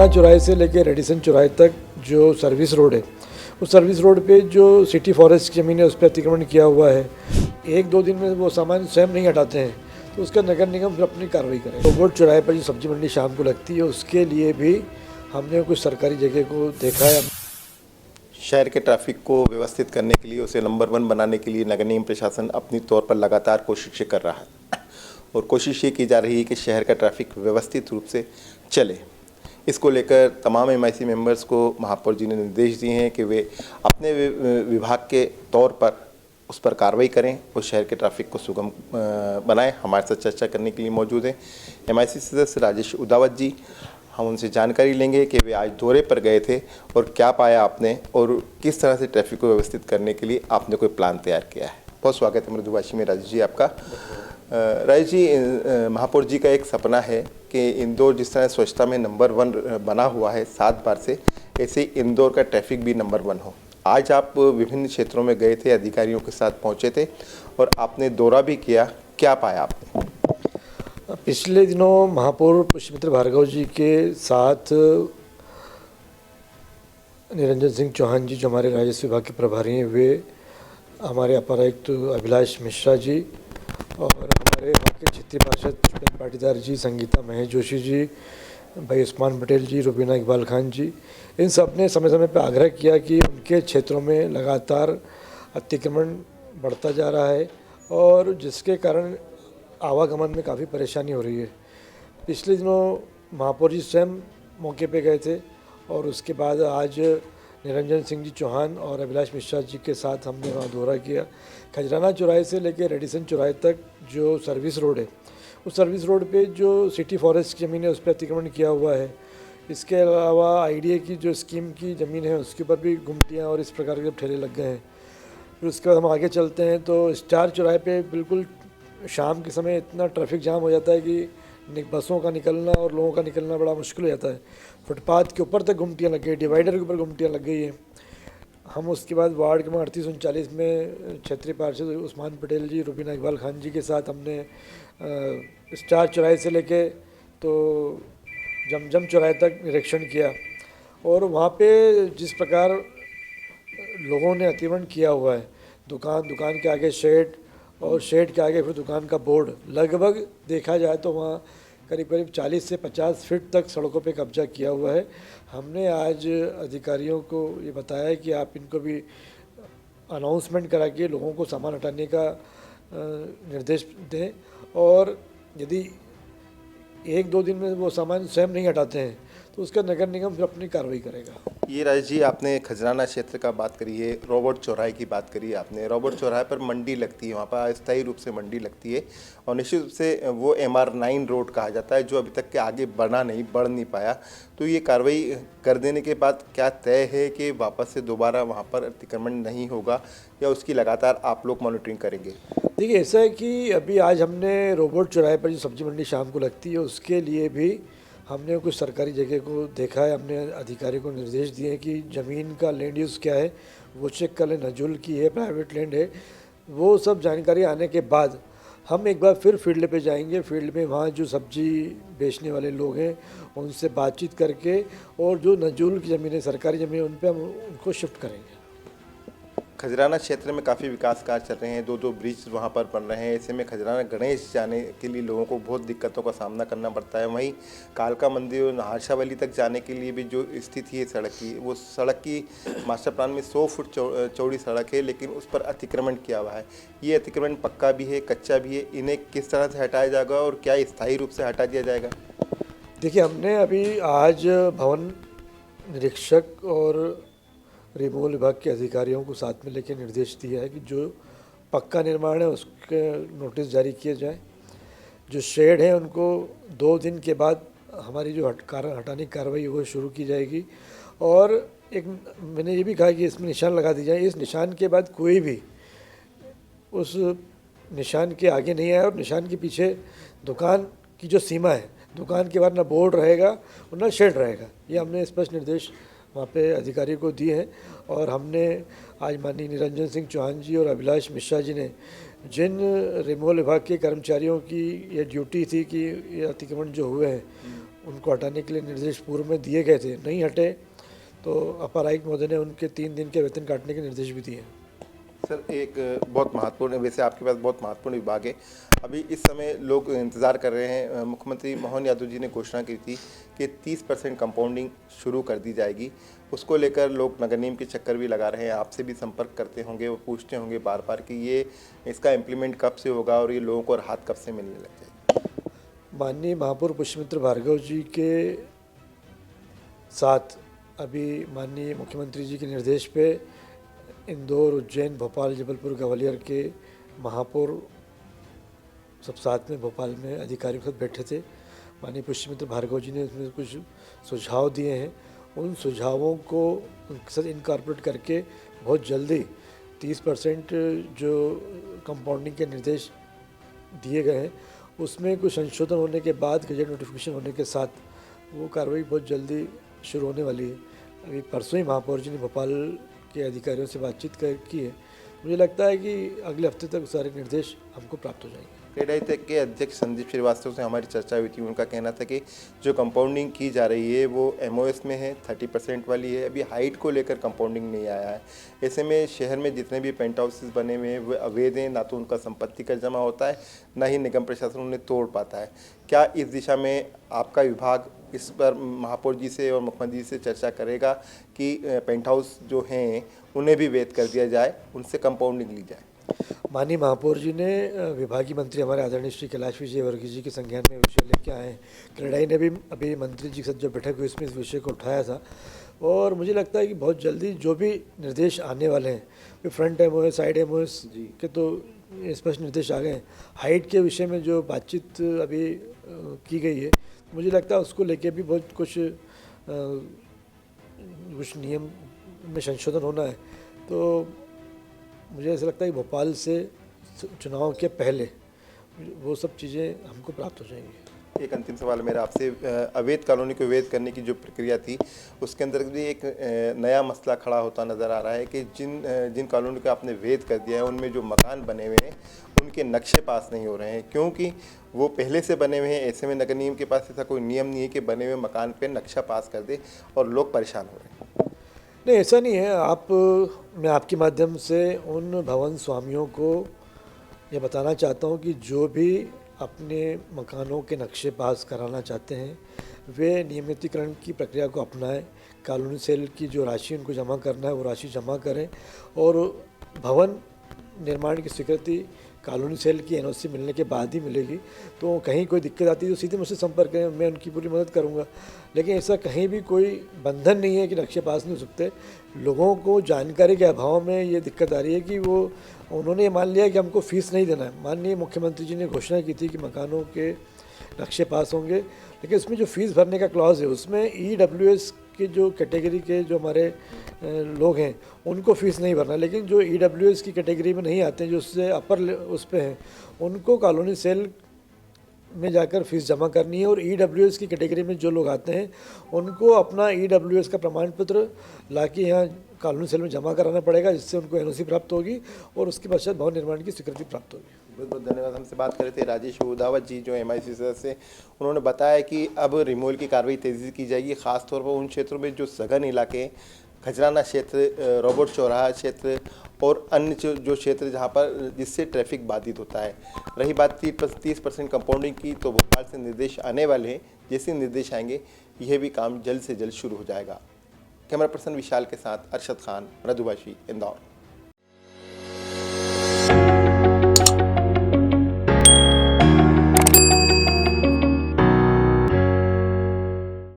खजराना चौराहे से लेकर रेडिसन चौराहे तक जो सर्विस रोड है, उस सर्विस रोड पे जो सिटी फॉरेस्ट की ज़मीन है उस पर अतिक्रमण किया हुआ है। एक दो दिन में वो सामान स्वयं नहीं हटाते हैं तो उसका नगर निगम फिर अपनी कार्रवाई करे। रोबोट चौराहे पर जो सब्जी मंडी शाम को लगती है उसके लिए भी हमने कुछ सरकारी जगह को देखा है। शहर के ट्रैफिक को व्यवस्थित करने के लिए, उसे नंबर 1 बनाने के लिए नगर निगम प्रशासन अपनी तौर पर लगातार कोशिशें कर रहा है और कोशिश ये की जा रही है कि शहर का ट्रैफिक व्यवस्थित रूप से चले। इसको लेकर तमाम MIC मेंबर्स को महापौर जी ने निर्देश दिए हैं कि वे अपने विभाग के तौर पर उस पर कार्रवाई करें और शहर के ट्रैफिक को सुगम बनाएं। हमारे साथ चर्चा करने के लिए मौजूद हैं MIC सदस्य राजेश उदावत जी। हम उनसे जानकारी लेंगे कि वे आज दौरे पर गए थे और क्या पाया आपने और किस तरह से ट्रैफिक को व्यवस्थित करने के लिए आपने कोई प्लान तैयार किया है। बहुत स्वागत है मृदुभाषी में राजेश जी आपका। राजेश जी, महापौर जी का एक सपना है कि इंदौर जिस तरह स्वच्छता में नंबर 1 बना हुआ है 7 बार से, ऐसे ही इंदौर का ट्रैफिक भी नंबर 1 हो। आज आप विभिन्न क्षेत्रों में गए थे, अधिकारियों के साथ पहुंचे थे और आपने दौरा भी किया, क्या पाया आपने? पिछले दिनों महापौर पुष्पमित्र भार्गव जी के साथ निरंजन सिंह चौहान जी जो हमारे राजस्व विभाग के प्रभारी हैं, वे हमारे अपर आयुक्त अभिलाष मिश्रा जी और हमारे वहाँ के क्षेत्रीय पार्षद पुष्पेंद्र पाटीदार जी, संगीता महेश जोशी जी, भाई उस्मान पटेल जी, रुबीना इकबाल खान जी, इन सब ने समय समय पर आग्रह किया कि उनके क्षेत्रों में लगातार अतिक्रमण बढ़ता जा रहा है और जिसके कारण आवागमन में काफ़ी परेशानी हो रही है। पिछले दिनों महापौर जी स्वयं मौके पे गए थे और उसके बाद आज निरंजन सिंह जी चौहान और अभिलाष मिश्रा जी के साथ हमने वहाँ दौरा किया। खजराना चौराहे से लेकर रेडिसन चौराहे तक जो सर्विस रोड है, उस सर्विस रोड पे जो सिटी फॉरेस्ट की ज़मीन है उस पर अतिक्रमण किया हुआ है। इसके अलावा IDA की जो स्कीम की ज़मीन है उसके ऊपर भी गुमटियाँ और इस प्रकार के ठेले लग गए हैं। फिर उसके बाद हम आगे चलते हैं तो स्टार चौराहे पे बिल्कुल शाम के समय इतना ट्रैफिक जाम हो जाता है कि बसों का निकलना और लोगों का निकलना बड़ा मुश्किल हो जाता है। फुटपाथ के ऊपर तक गुमटियाँ लग गई, डिवाइडर के ऊपर गुमटियाँ लग गई हैं। हम उसके बाद वार्ड क्रमांक 3839 में क्षेत्रीय पार्षद उस्मान पटेल जी, रुबीना इकबाल खान जी के साथ हमने स्टार चौराहे से लेके तो जमजम चौराहे तक निरीक्षण किया और वहाँ पे जिस प्रकार लोगों ने अतिक्रमण किया हुआ है, दुकान के आगे शेड और शेड के आगे फिर दुकान का बोर्ड, लगभग देखा जाए तो वहाँ करीब करीब 40 से 50 फीट तक सड़कों पे कब्जा किया हुआ है। हमने आज अधिकारियों को ये बताया है कि आप इनको भी अनाउंसमेंट करा के लोगों को सामान हटाने का निर्देश दें और यदि एक दो दिन में वो सामान स्वयं नहीं हटाते हैं तो उसका नगर निगम फिर अपनी कार्रवाई करेगा। ये राजेश जी, आपने खजराना क्षेत्र का बात करी है, रोबोट चौराहे की बात करी है आपने। रोबोट चौराहे पर मंडी लगती है, वहाँ पर अस्थायी रूप से मंडी लगती है और निश्चित रूप से वो MR9 रोड कहा जाता है जो अभी तक के आगे बढ़ नहीं पाया। तो ये कार्रवाई कर देने के बाद क्या तय है कि वापस से दोबारा वहाँ पर अतिक्रमण नहीं होगा या उसकी लगातार आप लोग मॉनिटरिंग करेंगे? देखिए, ऐसा है कि अभी आज हमने रोबोट चौराहे पर जो सब्जी मंडी शाम को लगती है उसके लिए भी हमने कुछ सरकारी जगह को देखा है। हमने अधिकारियों को निर्देश दिए हैं कि ज़मीन का लैंड यूज़ क्या है वो चेक कर लें, नजुल की है, प्राइवेट लैंड है, वो सब जानकारी आने के बाद हम एक बार फिर फील्ड पे जाएंगे। फील्ड में वहाँ जो सब्जी बेचने वाले लोग हैं उनसे बातचीत करके और जो नजुल की ज़मीन है, सरकारी ज़मीन है, उन पर हम उनको शिफ्ट करेंगे। खजराना क्षेत्र में काफ़ी विकास कार्य चल रहे हैं, 2 ब्रिज वहाँ पर बन रहे हैं। ऐसे में खजराना गणेश जाने के लिए लोगों को बहुत दिक्कतों का सामना करना पड़ता है। वहीं कालका मंदिर और नहारशावली तक जाने के लिए भी जो स्थिति है सड़क की, वो सड़क की मास्टर प्लान में 100 फुट चौड़ी सड़क है लेकिन उस पर अतिक्रमण किया हुआ है। ये अतिक्रमण पक्का भी है, कच्चा भी है, इन्हें किस तरह से हटाया जाएगा और क्या स्थायी रूप से हटा दिया जाएगा? देखिए, हमने अभी आज भवन निरीक्षक और रिमूवल विभाग के अधिकारियों को साथ में लेकर निर्देश दिया है कि जो पक्का निर्माण है उसके नोटिस जारी किए जाए। जो शेड है उनको 2 दिन के बाद हमारी जो हटाने की कार्रवाई है वो शुरू की जाएगी और एक मैंने ये भी कहा कि इसमें निशान लगा दी जाए। इस निशान के बाद कोई भी उस निशान के आगे नहीं आए और निशान के पीछे दुकान की जो सीमा है, दुकान के बाद ना बोर्ड रहेगा और ना शेड रहेगा। ये हमने स्पष्ट निर्देश वहाँ पे अधिकारी को दिए हैं और हमने आज माननीय निरंजन सिंह चौहान जी और अभिलाष मिश्रा जी ने जिन रिमूवल विभाग के कर्मचारियों की ये ड्यूटी थी कि ये अतिक्रमण जो हुए हैं उनको हटाने के लिए निर्देश पूर्व में दिए गए थे, नहीं हटे, तो अपर आयुक्त महोदय ने उनके 3 दिन के वेतन काटने के निर्देश भी दिए हैं। सर, एक बहुत महत्वपूर्ण, वैसे आपके पास बहुत महत्वपूर्ण विभाग है। अभी इस समय लोग इंतज़ार कर रहे हैं। मुख्यमंत्री मोहन यादव जी ने घोषणा की थी कि 30% कंपाउंडिंग शुरू कर दी जाएगी। उसको लेकर लोग नगर निगम के चक्कर भी लगा रहे हैं। आपसे भी संपर्क करते होंगे, वो पूछते होंगे बार बार कि ये इसका इम्प्लीमेंट कब से होगा और ये लोगों को राहत कब से मिलने लग जाएगी। माननीय महापौर पुष्पमित्र भार्गव जी के साथ अभी माननीय मुख्यमंत्री जी के निर्देश पे इंदौर, उज्जैन, भोपाल, जबलपुर, ग्वालियर के महापौर सब साथ में भोपाल में अधिकारियों के साथ बैठे थे। माननीय पुष्पमित्र भार्गव जी ने उसमें कुछ सुझाव दिए हैं। उन सुझावों को उनके साथ इनकॉर्पोरेट करके बहुत जल्दी 30% जो कंपाउंडिंग के निर्देश दिए गए हैं उसमें कुछ संशोधन होने के बाद गजट नोटिफिकेशन होने के साथ वो कार्रवाई बहुत जल्दी शुरू होने वाली है। अभी परसों ही महापौर जी ने भोपाल के अधिकारियों से बातचीत की है। मुझे लगता है कि अगले हफ्ते तक सारे निर्देश हमको प्राप्त हो जाएंगे। क्रेडाई के अध्यक्ष संदीप श्रीवास्तव से हमारी चर्चा हुई थी। उनका कहना था कि जो कंपाउंडिंग की जा रही है वो MOS में है, 30% वाली है। अभी हाइट को लेकर कंपाउंडिंग नहीं आया है। ऐसे में शहर में जितने भी पेंट हाउसेस बने हुए हैं वो अवैध हैं। ना तो उनका संपत्ति कर जमा होता है, ना ही निगम प्रशासन उन्हें तोड़ पाता है। क्या इस दिशा में आपका विभाग इस पर महापौर जी से और मुख्यमंत्री जी से चर्चा करेगा कि पेंट हाउस जो हैं उन्हें भी वैध कर दिया जाए, उनसे कंपाउंडिंग ली जाए? माननीय महापौर जी ने विभागीय मंत्री हमारे आदरणीय श्री कैलाश विजयवर्गीय जी के संज्ञान में विषय लेके आए हैं। क्रेडाई ने भी अभी मंत्री जी के साथ जो बैठक हुई उसमें इस विषय को उठाया था और मुझे लगता है कि बहुत जल्दी जो भी निर्देश आने वाले हैं, वे फ्रंट MOS, साइड MOS के तो स्पष्ट निर्देश आ गए हैं। हाइट के विषय में जो बातचीत अभी की गई है, मुझे लगता है उसको लेके भी बहुत कुछ नियम में संशोधन होना है। तो मुझे ऐसा लगता है कि भोपाल से चुनाव के पहले वो सब चीज़ें हमको प्राप्त हो जाएंगी। एक अंतिम सवाल मेरा आपसे, अवैध कॉलोनी को वैध करने की जो प्रक्रिया थी उसके अंदर भी एक नया मसला खड़ा होता नज़र आ रहा है कि जिन कॉलोनी को आपने वैध कर दिया है उनमें जो मकान बने हुए हैं उनके नक्शे पास नहीं हो रहे हैं, क्योंकि वो पहले से बने हुए हैं। ऐसे में नगर निगम के पास ऐसा कोई नियम नहीं है कि बने हुए मकान पर नक्शा पास कर दे और लोग परेशान हो रहे हैं। नहीं, ऐसा नहीं है। मैं आपके माध्यम से उन भवन स्वामियों को ये बताना चाहता हूँ कि जो भी अपने मकानों के नक्शे पास कराना चाहते हैं वे नियमितीकरण की प्रक्रिया को अपनाएं। कॉलोनी सेल की जो राशि उनको जमा करना है वो राशि जमा करें और भवन निर्माण की स्वीकृति कॉलोनी सेल की NOC मिलने के बाद ही मिलेगी। तो कहीं कोई दिक्कत आती है तो सीधे मुझसे संपर्क करें, मैं उनकी पूरी मदद करूंगा। लेकिन ऐसा कहीं भी कोई बंधन नहीं है कि नक्शे पास नहीं हो सकते। लोगों को जानकारी के अभाव में ये दिक्कत आ रही है कि उन्होंने मान लिया कि हमको फ़ीस नहीं देना है। माननीय मुख्यमंत्री जी ने घोषणा की थी कि मकानों के नक्शे पास होंगे, लेकिन उसमें जो फ़ीस भरने का क्लॉज है उसमें EWS के जो कैटेगरी के जो हमारे लोग हैं उनको फ़ीस नहीं भरना, लेकिन जो EWS की कैटेगरी में नहीं आते हैं, जो उससे अपर उस पे हैं, उनको कॉलोनी सेल में जाकर फ़ीस जमा करनी है। और EWS की कैटेगरी में जो लोग आते हैं उनको अपना EWS का प्रमाण पत्र लाके यहाँ कॉलोनी सेल में जमा कराना पड़ेगा, जिससे उनको NOC प्राप्त होगी और उसके पश्चात भवन निर्माण की स्वीकृति प्राप्त होगी। बहुत बहुत धन्यवाद। हमसे बात कर रहे थे राजेश उदावत जी, जो MIC सदस्य। उन्होंने बताया कि अब रिमूवल की कार्रवाई तेज़ी से की जाएगी, खासतौर पर उन क्षेत्रों में जो सघन इलाके, खजराना क्षेत्र, रोबोट चौराहा क्षेत्र और अन्य जो क्षेत्र जहां पर जिससे ट्रैफिक बाधित होता है। रही बात 30% कंपाउंडिंग की, तो भोपाल से निर्देश आने वाले हैं। जैसे निर्देश आएंगे यह भी काम जल्द से जल्द शुरू हो जाएगा। कैमरा पर्सन विशाल के साथ अरशद खान, मृदुभाषी, इंदौर।